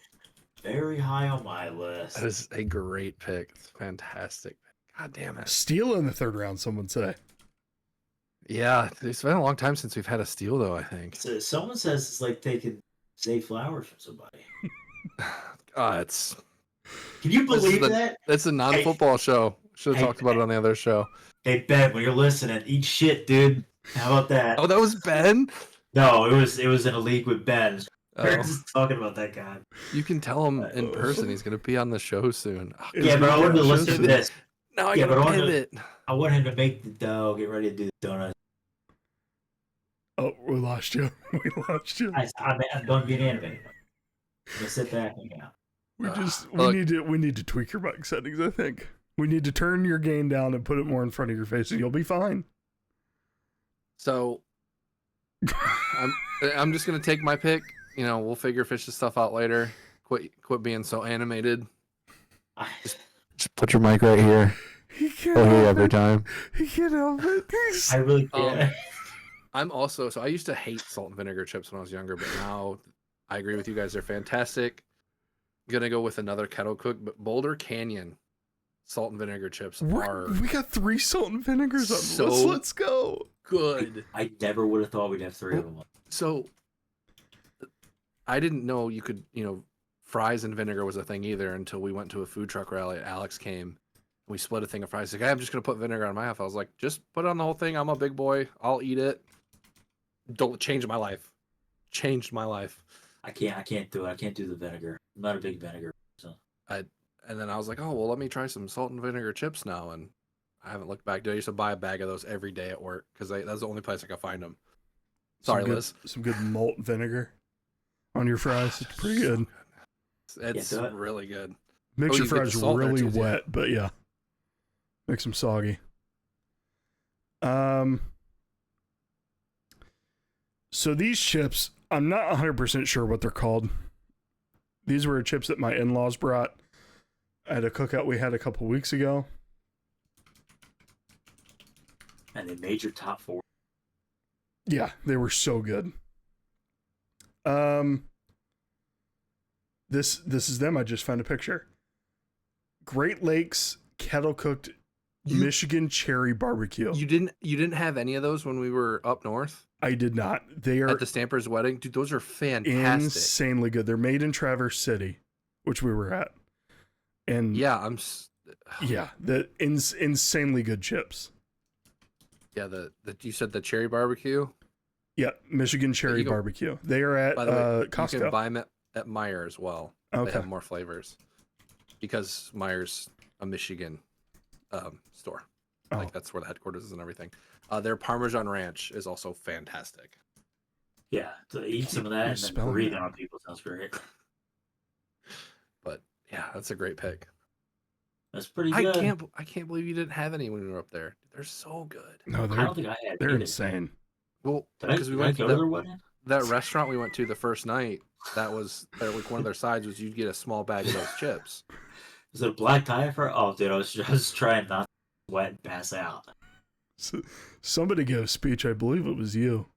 Very high on my list. That is a great pick. It's fantastic. God damn it. Steal in the third round, some would say. Yeah, it's been a long time since we've had a steal, though, I think. So someone says it's like taking Zay Flowers from somebody. It's Can you believe that? It's a non-football show. Should have talked about it on the other show. Hey Ben, when you're listening, eat shit, dude. How about that? Oh, that was Ben? No, it was in a league with Ben. We're Oh, just talking about that guy. you can tell him in person. He's gonna be on the show soon. Oh, Is Yeah, but he I wanted to on the listen show to this. now I Yeah, but gotta I wanted pivot. I want him to make the dough, get ready to do the donut. Oh, we lost you. We lost you. I'm done being animated. I'm gonna sit back and hang out. We need to tweak your mic settings, I think. We need to turn your gain down and put it more in front of your face and you'll be fine. So I'm just gonna take my pick. You know, we'll fish this stuff out later. Quit being so animated. Just put your mic right here. He can't I'll hear you help every it. time. He can't help it. I really can't. I'm also I used to hate salt and vinegar chips when I was younger, but now I agree with you guys. They're fantastic. Gonna go with another kettle cook, but Boulder Canyon salt and vinegar chips are We got 3 salt and vinegars on So- the list. Let's go. good. I never would have thought we'd have 3 of them. So I didn't know you could, fries and vinegar was a thing either until we went to a food truck rally. Alex came. We split a thing of fries. He's like, hey, I'm just gonna put vinegar on my half. I was like, just put it on the whole thing. I'm a big boy. I'll eat it. Don't change my life. Changed my life. I can't do it. I can't do the vinegar. I'm not a big vinegar. So And then I was like, oh well, let me try some salt and vinegar chips now. And I haven't looked back. I used to buy a bag of those every day at work because that's the only place I could find them. Sorry, Liz. Some good malt vinegar on your fries. It's pretty good. It's really good. Makes your you get the fries salt there really too, too. wet, but yeah. Makes them soggy. So these chips, I'm not 100% sure what they're called. These were chips that my in-laws brought at a cookout we had a couple weeks ago. and they made your top 4. Yeah, they were so good. This is them. I just found a picture. Great Lakes kettle cooked Michigan cherry barbecue. You didn't have any of those when we were up north I did not. They are at the Stamper's wedding, dude. Those are fantastic. insanely good. They're made in Traverse City, which we were at, and Yeah, the insanely good chips. yeah. The you said the cherry barbecue. Yeah, Michigan cherry go- barbecue. They are at By the way, Costco. you can buy them at Meijer as well. They Okay. have more flavors because Meijer's a Michigan store. Oh. Like that's where the headquarters is and everything. Their Parmesan Ranch is also fantastic. Yeah, to eat some of that and then spell breathe that. on people sounds great. But yeah, that's a great pick. That's pretty good. I can't believe you didn't have any when we were up there. They're so good. No, I they're don't think I had. they're either. insane. Well, Did I, because we did I went go to to their wedding? that restaurant we went to the first night. That was like one of their sides was you'd get a small bag of those chips. Was it a black tie for? Oh, dude, I was just trying not to sweat and pass out. So, somebody gave a speech. I believe it was you.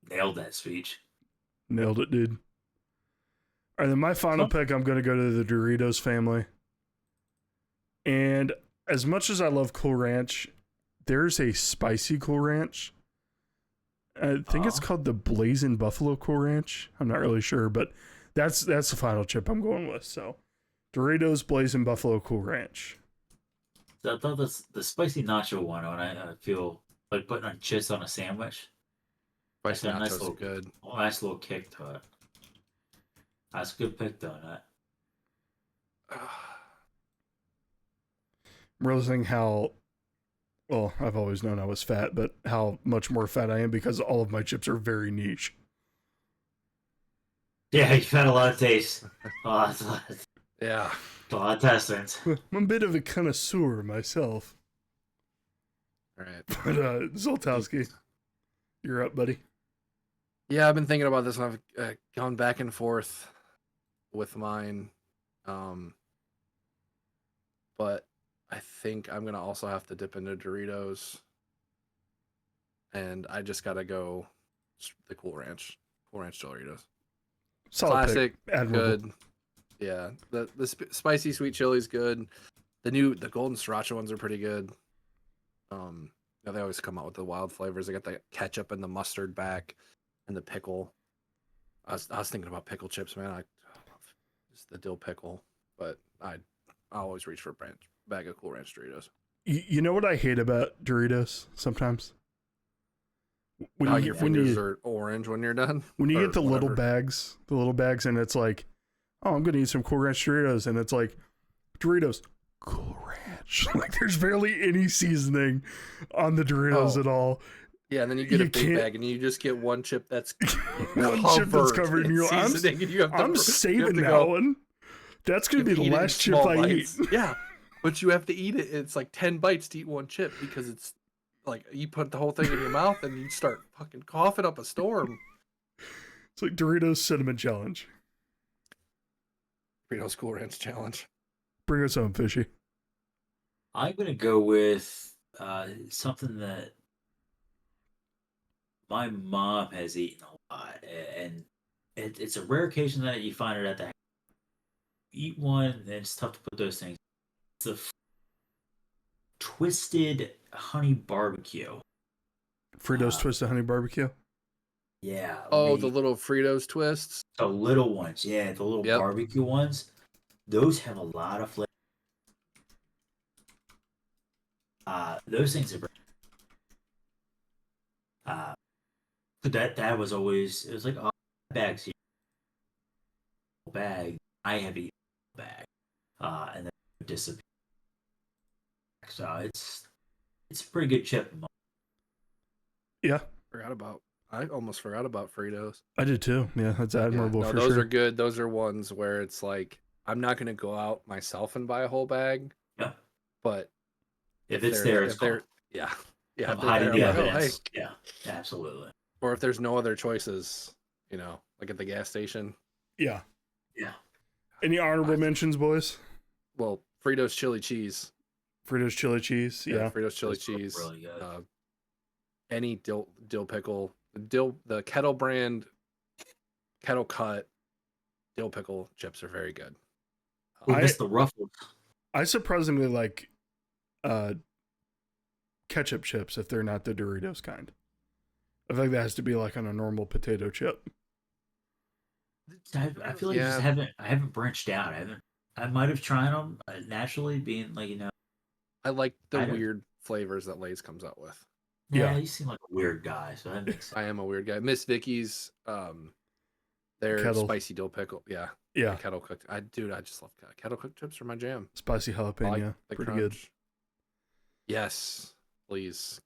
Nailed that speech. Nailed it, dude. All right, then my final pick, I'm going to go to the Doritos family. And as much as I love Cool Ranch, there's a spicy Cool Ranch. I think it's called the Blazing Buffalo Cool Ranch. I'm not really sure, but that's the final chip I'm going with. So Doritos Blazing Buffalo Cool Ranch. I thought the spicy nacho one. When I feel like putting on chips on a sandwich. Spicy That's a nice nachos little- are good. Oh, nice little kick to it. That's a good pick, though. That. I'm realizing how, well, I've always known I was fat, but how much more fat I am because all of my chips are very niche. Yeah, you've had a lot of taste. A Yeah. lot of testings. I'm a bit of a connoisseur myself. All right. But Zoltowski, you're up, buddy. Yeah, I've been thinking about this. And I've gone back and forth with mine, but I think I'm gonna also have to dip into Doritos, and I just gotta go the Cool Ranch Doritos. Solid Classic, pick. Admirable. good. Yeah, the spicy sweet chili's good. The golden sriracha ones are pretty good. Yeah, they always come out with the wild flavors. They got the ketchup and the mustard back, and the pickle. I was thinking about pickle chips, man. I love just the dill pickle, but I always reach for a bag of Cool Ranch Doritos. You know what I hate about Doritos sometimes? How your fingers are orange when you're done. When you get the whatever. little bags, and it's like, oh, I'm gonna eat some Cool Ranch Doritos, and it's like Doritos, Cool Ranch. Like there's barely any seasoning on the Doritos at all. Yeah, and then you get a big bag, and you just get one chip that's covered in your seasoning, and you have to, I'm saving that one. That's gonna be the last chip I eat. Yeah, but you have to eat it. It's like 10 bites to eat one chip because it's like you put the whole thing in your mouth and you start fucking coughing up a storm. It's like Doritos Cinnamon Challenge. Doritos Cool Ranch Challenge. Bring us home, Fishy. I'm gonna go with something that my mom has eaten a lot, and it's a rare occasion that you find it at the house. Eat one, and it's tough to put those things. It's the twisted honey barbecue. Fritos Twisted Honey Barbecue. Yeah. Oh, the little Fritos twists. The little ones, yeah, the little barbecue ones. Those have a lot of flavor. Those things are. That was always, it was like, oh, bags here, bag. I have eaten a bag, and then it disappeared. So it's a pretty good chip. Yeah. I almost forgot about Fritos. I did too. Yeah, that's admirable for those sure. are good. Those are ones where it's like I'm not gonna go out myself and buy a whole bag. Yeah. But if it's there, it's gone. Yeah. I'm hiding the evidence. Hey. Yeah, absolutely. Or if there's no other choices, like at the gas station. Yeah. Yeah. Any honorable mentions, boys? Well, Fritos chili cheese. Fritos chili cheese. Yeah. Fritos chili cheese. Really good. Any dill pickle. The Kettle brand, Kettle cut dill pickle chips are very good. I miss the Ruffles. I surprisingly like ketchup chips if they're not the Doritos kind. I feel like that has to be like on a normal potato chip. I feel like I haven't branched out. I might have tried them naturally, being like I like the weird flavors that Lay's comes out with. Yeah, you seem like a weird guy, so that makes sense. I am a weird guy. Miss Vicky's, their Kettle. Spicy dill pickle. Yeah. Kettle cooked. I just love kettle cooked chips are my jam. Spicy jalapeno. Pretty good. Yes, please.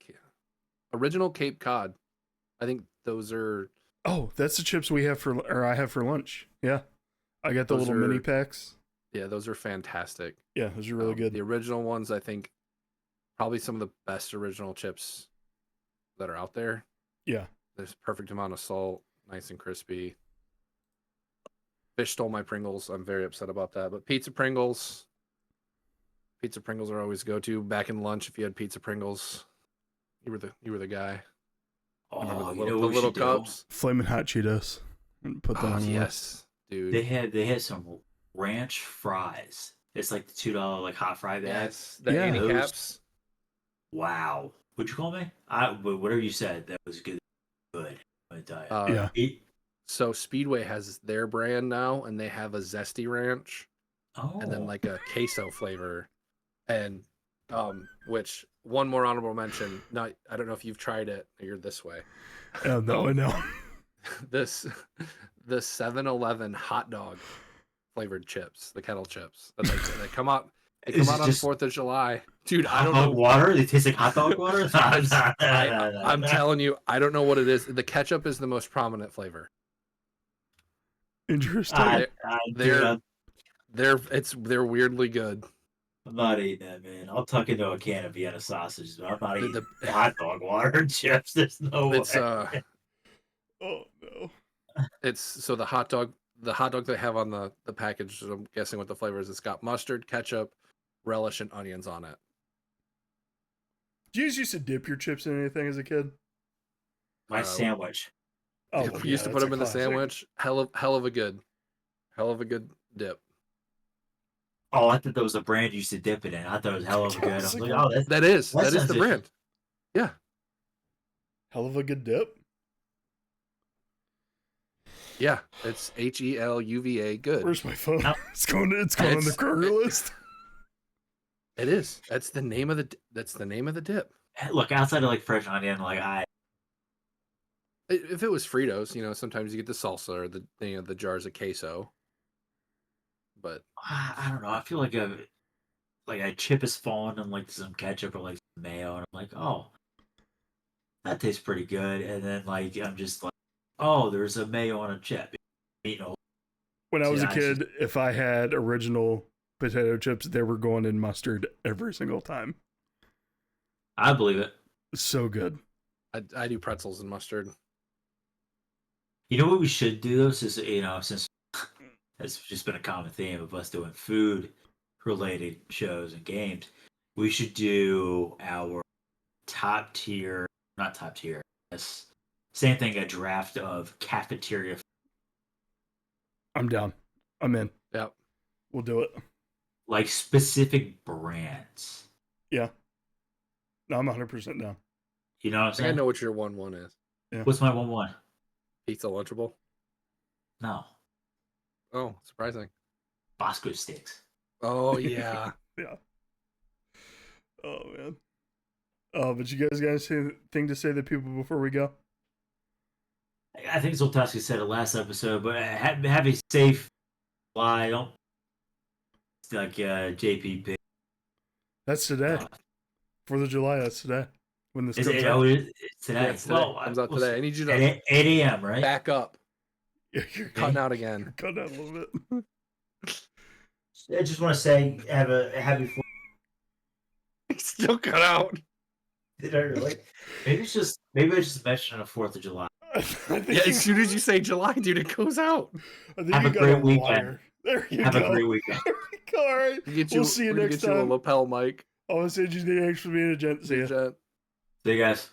Original Cape Cod. I think those are. Oh, that's the chips I have for lunch. Yeah. I got the little mini packs. Yeah, those are fantastic. Yeah, those are really good. The original ones, I think, probably some of the best original chips that are out there. Yeah. There's a perfect amount of salt, nice and crispy. Fish stole my Pringles. I'm very upset about that. But Pizza Pringles are always go-to. Back in lunch, if you had Pizza Pringles, you were the guy. Oh, remember the little cups, Flamin' Hot Cheetos, and put that on. Yes, dude. They had some ranch fries. It's like the $2 like hot fry bag. Yes, the Annie caps. Wow. What'd you call me? Whatever you said, that was good. Good. I tell you. Yeah. So Speedway has their brand now, and they have a zesty ranch, and then like a queso flavor, and which one more honorable mention. Not, I don't know if you've tried it. You're this way. Oh, no, I know. The 7-Eleven hot dog flavored chips, the kettle chips. They come out. They come out on 4th of July, dude. I don't know. Water? They taste like hot dog water. I'm telling you, I don't know what it is. The ketchup is the most prominent flavor. Interesting. They're weirdly good. I'm not eating that, man. I'll tuck into a can of Vienna sausages, but I'm not eating the hot dog water and chips. There's no way. Oh no. It's so the hot dog they have on the package, I'm guessing what the flavor is. It's got mustard, ketchup, relish, and onions on it. Did you guys used to dip your chips in anything as a kid? My sandwich. Oh, we used to put them in the sandwich. Hell of a good dip. Oh, I thought that was a brand you used to dip it in. I thought it was hell of a good. I was like, oh, that is the brand. Yeah. Hell of a good dip. Yeah. It's HELUVA. Good. Where's my phone? No. It's going on the Kroger list. It is. That's the name of the dip. Look, outside of like fresh onion, like If it was Fritos, sometimes you get the salsa or the jars of queso. But I don't know. I feel like a chip has fallen and like some ketchup or like some mayo, and I'm like, oh, that tastes pretty good. And then like I'm just like, oh, there's a mayo on a chip. When I was a Yeah, kid, if I had original potato chips, they were going in mustard every single time. I believe it. So good. I do pretzels and mustard. You know what we should do though, since it's just been a common theme of us doing food related shows and games. We should do our top tier, not top tier. Yes, same thing. A draft of cafeteria, I'm down. I'm in. Yep. We'll do it. like specific brands. Yeah. No, I'm 100% down. You know what I'm I think I saying? know what your 1-1 is. Yeah. What's my 1-1? Pizza Lunchable. No, Oh, surprising. Bosco sticks. Oh yeah. Yeah. Oh, man. Oh, but you guys got anything to say to people before we go? I think Zoltowski said it last episode, but have a safe fly. Don't like JPP. That's today. 4th of July, that's today. When this Is comes it? out. Oh, it's today. Yeah, it's today. Well, Comes out today. I need you at to 8 a.m. Right? back up. Yeah, you're Cutting out again. cut out a little bit. I just want to say, have a happy 4th. Still cut out. Did I really? Maybe I just mentioned a 4th of July. I think Yeah, as soon as you say July, dude, it goes out. I think Have you a got great a weekend. wire. There you Have go. a great weekend. There we go. All right. We'll see you we're gonna next get you a time. lapel mic. I want to say, thanks for being a gent. See ya. Gent. See you guys.